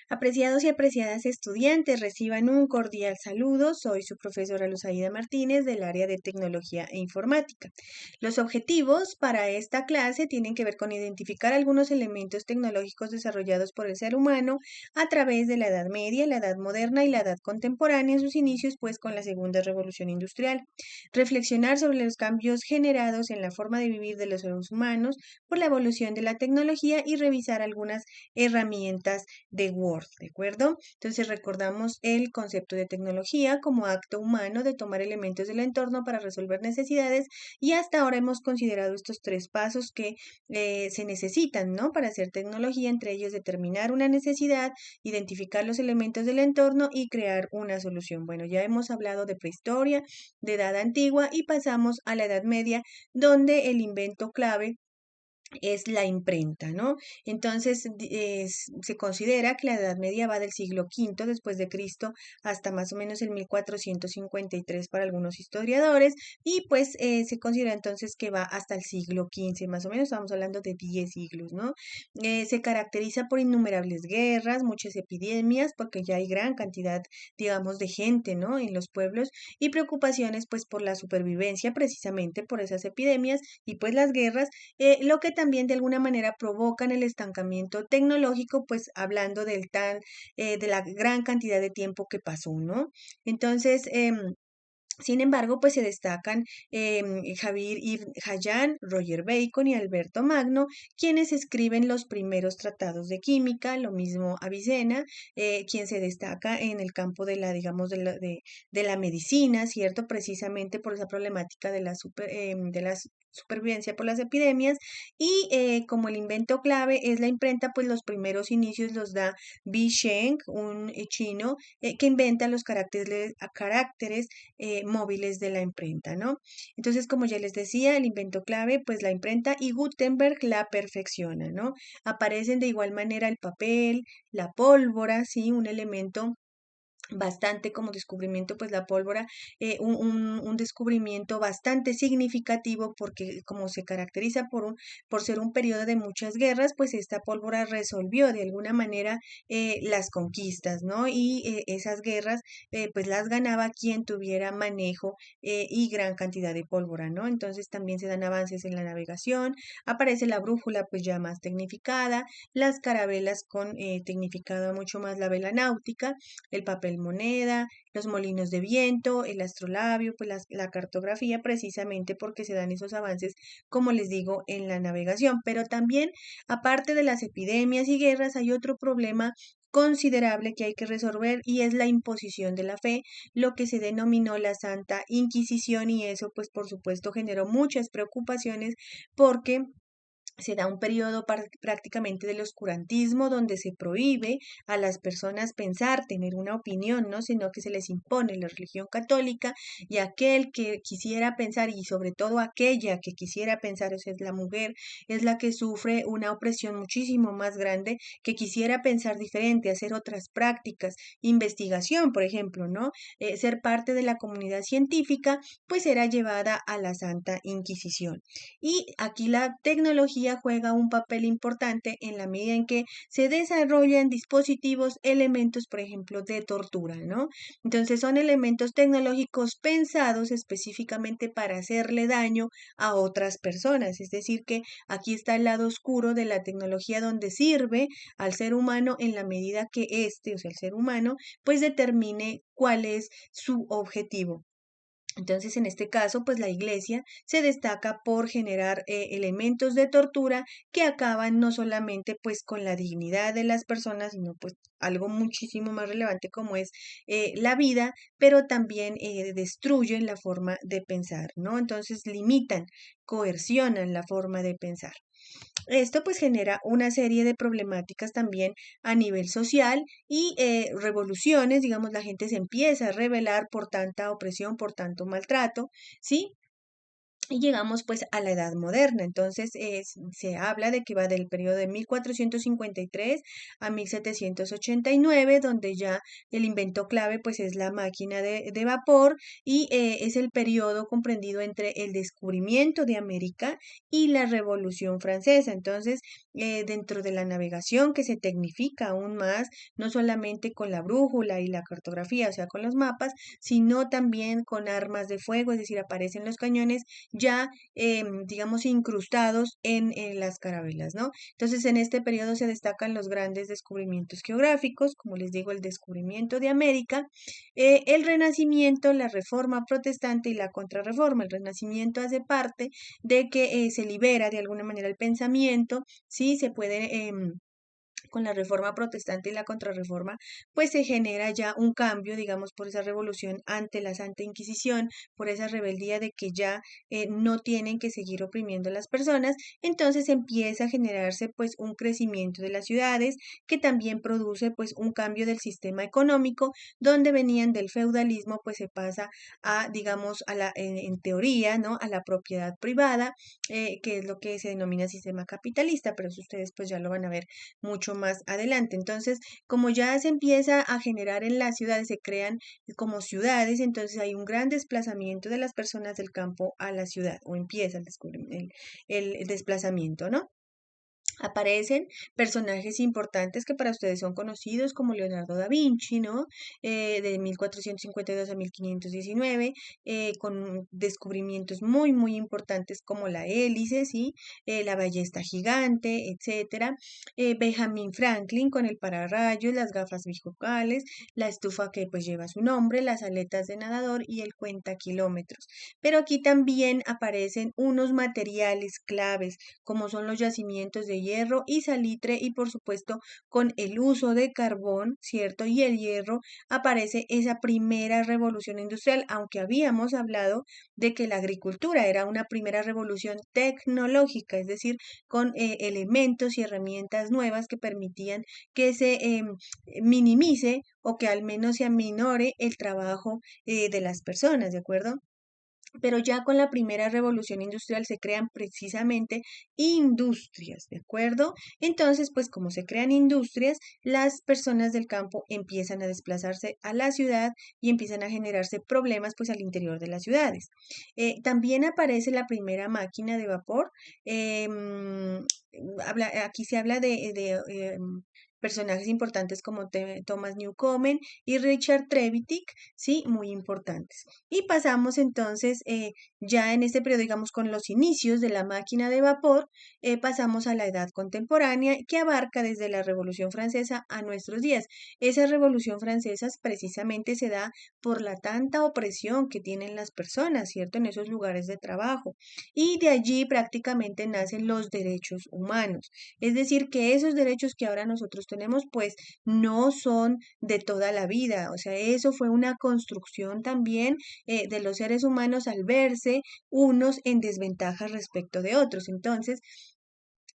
Apreciados y apreciadas estudiantes, reciban un cordial saludo. Soy su profesora Luzaida Martínez del área de Tecnología e Informática. Los objetivos para esta clase tienen que ver con identificar algunos elementos tecnológicos desarrollados por el ser humano a través de la Edad Media, la Edad Moderna y la Edad Contemporánea, en sus inicios pues con la Segunda Revolución Industrial. Reflexionar sobre los cambios generados en la forma de vivir de los seres humanos por la evolución de la tecnología y revisar algunas herramientas de Word, ¿de acuerdo? Entonces recordamos el concepto de tecnología como acto humano de tomar elementos del entorno para resolver necesidades y hasta ahora hemos considerado estos tres pasos que se necesitan, ¿no? Para hacer tecnología, entre ellos determinar una necesidad, identificar los elementos del entorno y crear una solución. Bueno, ya hemos hablado de prehistoria, de edad antigua y pasamos a la Edad Media, donde el invento clave es la imprenta, ¿no? Entonces, se considera que la Edad Media va del siglo V después de Cristo hasta más o menos el 1453 para algunos historiadores y pues se considera entonces que va hasta el siglo XV, más o menos estamos hablando de 10 siglos, ¿no? Se caracteriza por innumerables guerras, muchas epidemias, porque ya hay gran cantidad, digamos, de gente, ¿no? En los pueblos y preocupaciones pues por la supervivencia precisamente por esas epidemias y pues las guerras, lo que también de alguna manera provocan el estancamiento tecnológico, pues hablando de la gran cantidad de tiempo que pasó, ¿no? Entonces, sin embargo, pues se destacan Javier Ibn Hayyan, Roger Bacon y Alberto Magno, quienes escriben los primeros tratados de química, lo mismo Avicena, quien se destaca en el campo de la, digamos, de la medicina, ¿cierto? Precisamente por esa problemática de la supervivencia por las epidemias y como el invento clave es la imprenta, pues los primeros inicios los da Bi Sheng, un chino que inventa los caracteres móviles de la imprenta, ¿no? Entonces, como ya les decía, el invento clave, pues la imprenta y Gutenberg la perfecciona, ¿no? Aparecen de igual manera el papel, la pólvora, ¿sí? Un elemento bastante como descubrimiento, pues la pólvora, un descubrimiento bastante significativo porque como se caracteriza por ser un periodo de muchas guerras, pues esta pólvora resolvió de alguna manera las conquistas, ¿no? Y esas guerras pues las ganaba quien tuviera manejo y gran cantidad de pólvora, ¿no? Entonces también se dan avances en la navegación, aparece la brújula pues ya más tecnificada, las carabelas con tecnificado mucho más la vela náutica, el papel moneda, los molinos de viento, el astrolabio, pues la cartografía, precisamente porque se dan esos avances, como les digo, en la navegación. Pero también, aparte de las epidemias y guerras, hay otro problema considerable que hay que resolver y es la imposición de la fe, lo que se denominó la Santa Inquisición y eso pues por supuesto generó muchas preocupaciones porque se da un periodo prácticamente del oscurantismo donde se prohíbe a las personas pensar, tener una opinión, ¿no? Sino que se les impone la religión católica y aquel que quisiera pensar y sobre todo aquella que quisiera pensar, esa es la mujer, es la que sufre una opresión muchísimo más grande que quisiera pensar diferente, hacer otras prácticas, investigación, por ejemplo, ¿no? Ser parte de la comunidad científica, pues era llevada a la Santa Inquisición. Y aquí la tecnología juega un papel importante en la medida en que se desarrollan dispositivos, elementos, por ejemplo, de tortura, ¿no? Entonces son elementos tecnológicos pensados específicamente para hacerle daño a otras personas. Es decir, que aquí está el lado oscuro de la tecnología donde sirve al ser humano en la medida que éste, o sea, el ser humano, pues determine cuál es su objetivo. Entonces, en este caso, pues la iglesia se destaca por generar elementos de tortura que acaban no solamente pues con la dignidad de las personas, sino pues algo muchísimo más relevante como es la vida, pero también destruyen la forma de pensar, ¿no? Entonces limitan, coercionan la forma de pensar. Esto pues genera una serie de problemáticas también a nivel social y revoluciones, digamos, la gente se empieza a rebelar por tanta opresión, por tanto maltrato, ¿sí? y llegamos pues a la Edad Moderna. Entonces se habla de que va del periodo de 1453 a 1789, donde ya el invento clave pues es la máquina de vapor y es el periodo comprendido entre el descubrimiento de América y la Revolución Francesa. Entonces, dentro de la navegación que se tecnifica aún más, no solamente con la brújula y la cartografía, o sea, con los mapas, sino también con armas de fuego, es decir, aparecen los cañones ya, digamos, incrustados en las carabelas, ¿no? Entonces, en este periodo se destacan los grandes descubrimientos geográficos, como les digo, el descubrimiento de América, el Renacimiento, la Reforma Protestante y la Contrarreforma. El Renacimiento hace parte de que se libera de alguna manera el pensamiento, sí, se puede con la reforma protestante y la contrarreforma, pues se genera ya un cambio, digamos, por esa revolución ante la Santa Inquisición, por esa rebeldía de que ya no tienen que seguir oprimiendo a las personas, entonces empieza a generarse pues un crecimiento de las ciudades que también produce pues un cambio del sistema económico, donde venían del feudalismo, pues se pasa a, digamos, en teoría, ¿no? A la propiedad privada, que es lo que se denomina sistema capitalista, pero eso ustedes pues ya lo van a ver mucho más adelante. Entonces, como ya se empieza a generar en las ciudades, se crean como ciudades, entonces hay un gran desplazamiento de las personas del campo a la ciudad, o empieza el desplazamiento, ¿no? Aparecen personajes importantes que para ustedes son conocidos como Leonardo da Vinci, ¿no? De 1452 a 1519, con descubrimientos muy, muy importantes como la hélice, ¿sí? La ballesta gigante, etcétera. Benjamin Franklin con el pararrayos, las gafas bifocales, la estufa que pues lleva su nombre, las aletas de nadador y el cuenta kilómetros. Pero aquí también aparecen unos materiales claves como son los yacimientos de hierro y salitre y por supuesto con el uso de carbón, ¿cierto? Y el hierro aparece esa primera revolución industrial, aunque habíamos hablado de que la agricultura era una primera revolución tecnológica, es decir, con elementos y herramientas nuevas que permitían que se minimice o que al menos se aminore el trabajo de las personas, ¿de acuerdo? Pero ya con la primera revolución industrial se crean precisamente industrias, ¿de acuerdo? Entonces, pues como se crean industrias, las personas del campo empiezan a desplazarse a la ciudad y empiezan a generarse problemas pues al interior de las ciudades. También aparece la primera máquina de vapor. Aquí se habla de personajes importantes como Thomas Newcomen y Richard Trevithick, sí, muy importantes. Y pasamos entonces, ya en este periodo, digamos, con los inicios de la máquina de vapor, pasamos a la edad contemporánea que abarca desde la Revolución Francesa a nuestros días. Esa Revolución Francesa precisamente se da por la tanta opresión que tienen las personas, ¿cierto? En esos lugares de trabajo. Y de allí prácticamente nacen los derechos humanos. Es decir, que esos derechos que ahora nosotros tenemos, pues no son de toda la vida. O sea, eso fue una construcción también de los seres humanos al verse unos en desventaja respecto de otros. Entonces,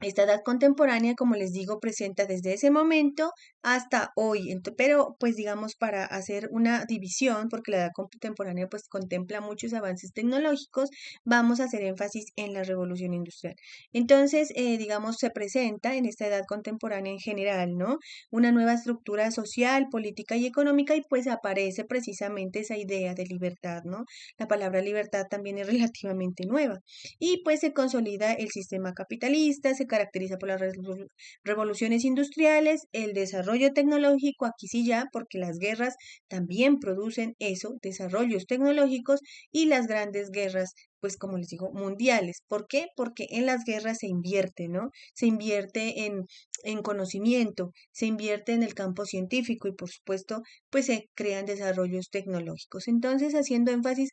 esta edad contemporánea, como les digo, presenta desde ese momento hasta hoy, pero pues digamos para hacer una división, porque la edad contemporánea pues contempla muchos avances tecnológicos, vamos a hacer énfasis en la revolución industrial. Entonces, digamos, se presenta en esta edad contemporánea en general, ¿no? Una nueva estructura social, política y económica y pues aparece precisamente esa idea de libertad, ¿no? La palabra libertad también es relativamente nueva y pues se consolida el sistema capitalista, se caracteriza por las revoluciones industriales, el desarrollo tecnológico, aquí sí ya, porque las guerras también producen eso, desarrollos tecnológicos y las grandes guerras, pues como les digo, mundiales. ¿Por qué? Porque en las guerras se invierte, ¿no? Se invierte en conocimiento, se invierte en el campo científico y por supuesto, pues se crean desarrollos tecnológicos. Entonces, haciendo énfasis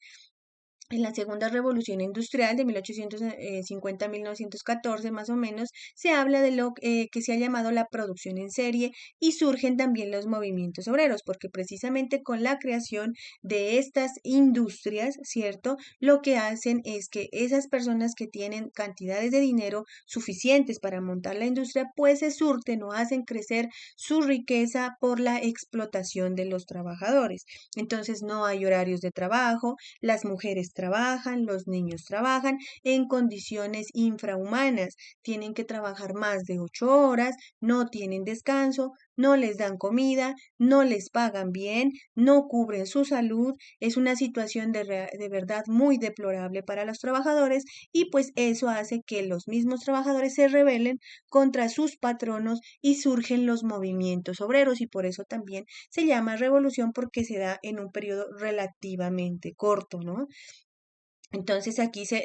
en la segunda revolución industrial de 1850 a 1914 más o menos, se habla de lo que se ha llamado la producción en serie y surgen también los movimientos obreros, porque precisamente con la creación de estas industrias, ¿cierto? Lo que hacen es que esas personas que tienen cantidades de dinero suficientes para montar la industria, pues se surten o hacen crecer su riqueza por la explotación de los trabajadores. Entonces no hay horarios de trabajo, las mujeres trabajan, los niños trabajan en condiciones infrahumanas, tienen que trabajar más de 8 horas, no tienen descanso, no les dan comida, no les pagan bien, no cubren su salud. Es una situación de verdad muy deplorable para los trabajadores y pues eso hace que los mismos trabajadores se rebelen contra sus patronos y surgen los movimientos obreros y por eso también se llama revolución porque se da en un periodo relativamente corto, ¿no? Entonces aquí se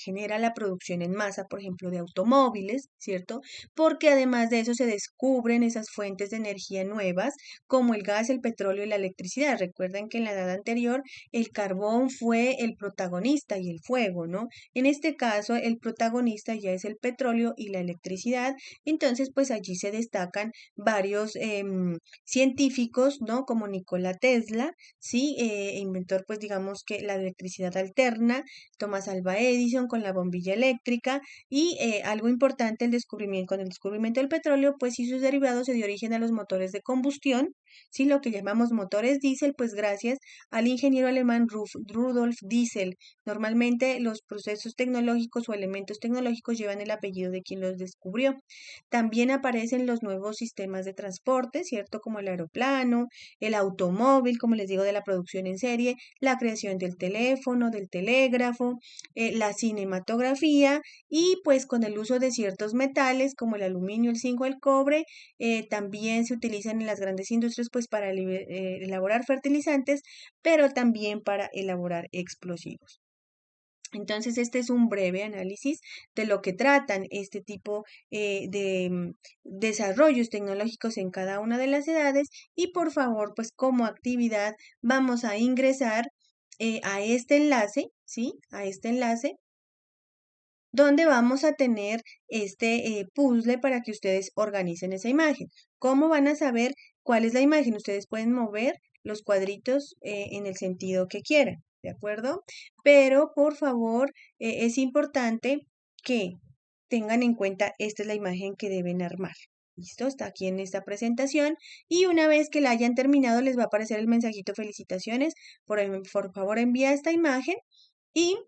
genera la producción en masa, por ejemplo, de automóviles, ¿cierto? Porque además de eso se descubren esas fuentes de energía nuevas, como el gas, el petróleo y la electricidad. Recuerden que en la edad anterior el carbón fue el protagonista y el fuego, ¿no? En este caso el protagonista ya es el petróleo y la electricidad. Entonces, pues allí se destacan varios científicos, ¿no? Como Nikola Tesla, ¿sí? Inventor, pues digamos que la electricidad alterna, Thomas Alva Edison con la bombilla eléctrica y algo importante, con el descubrimiento del petróleo, pues y sus derivados se dio origen a los motores de combustión, ¿sí? Lo que llamamos motores diésel, pues gracias al ingeniero alemán Rudolf Diesel. Normalmente los procesos tecnológicos o elementos tecnológicos llevan el apellido de quien los descubrió. También aparecen los nuevos sistemas de transporte, ¿cierto? Como el aeroplano, el automóvil, como les digo, de la producción en serie, la creación del teléfono, del telégrafo, la cinematografía y pues con el uso de ciertos metales como el aluminio, el zinc o el cobre, también se utilizan en las grandes industrias pues para elaborar fertilizantes, pero también para elaborar explosivos. Entonces, este es un breve análisis de lo que tratan este tipo de desarrollos tecnológicos en cada una de las edades y por favor, pues como actividad vamos a ingresar a este enlace, ¿sí? A este enlace donde vamos a tener este puzzle para que ustedes organicen esa imagen. ¿Cómo van a saber cuál es la imagen? Ustedes pueden mover los cuadritos en el sentido que quieran, ¿de acuerdo? Pero por favor, es importante que tengan en cuenta, esta es la imagen que deben armar. ¿Listo? Está aquí en esta presentación y una vez que la hayan terminado les va a aparecer el mensajito felicitaciones. Por favor, envía esta imagen y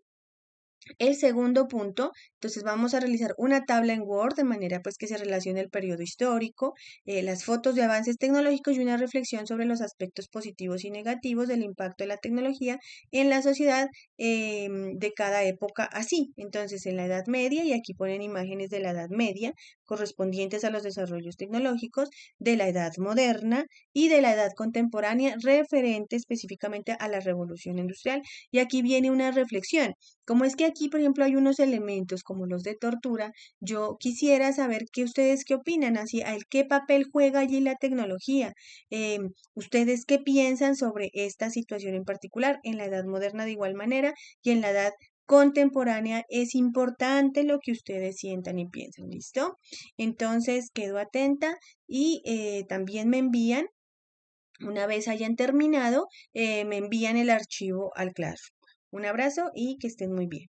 el segundo punto, entonces vamos a realizar una tabla en Word de manera pues que se relacione el periodo histórico, las fotos de avances tecnológicos y una reflexión sobre los aspectos positivos y negativos del impacto de la tecnología en la sociedad de cada época así. Entonces en la Edad Media, y aquí ponen imágenes de la Edad Media correspondientes a los desarrollos tecnológicos, de la Edad Moderna y de la Edad Contemporánea referente específicamente a la Revolución Industrial. Y aquí viene una reflexión. Como es que aquí, por ejemplo, hay unos elementos como los de tortura, yo quisiera saber qué ustedes qué opinan, así, qué papel juega allí la tecnología. ¿Ustedes qué piensan sobre esta situación en particular? En la edad moderna de igual manera y en la edad contemporánea es importante lo que ustedes sientan y piensan, ¿listo? Entonces, quedo atenta y también me envían, una vez hayan terminado, me envían el archivo al Classroom. Un abrazo y que estén muy bien.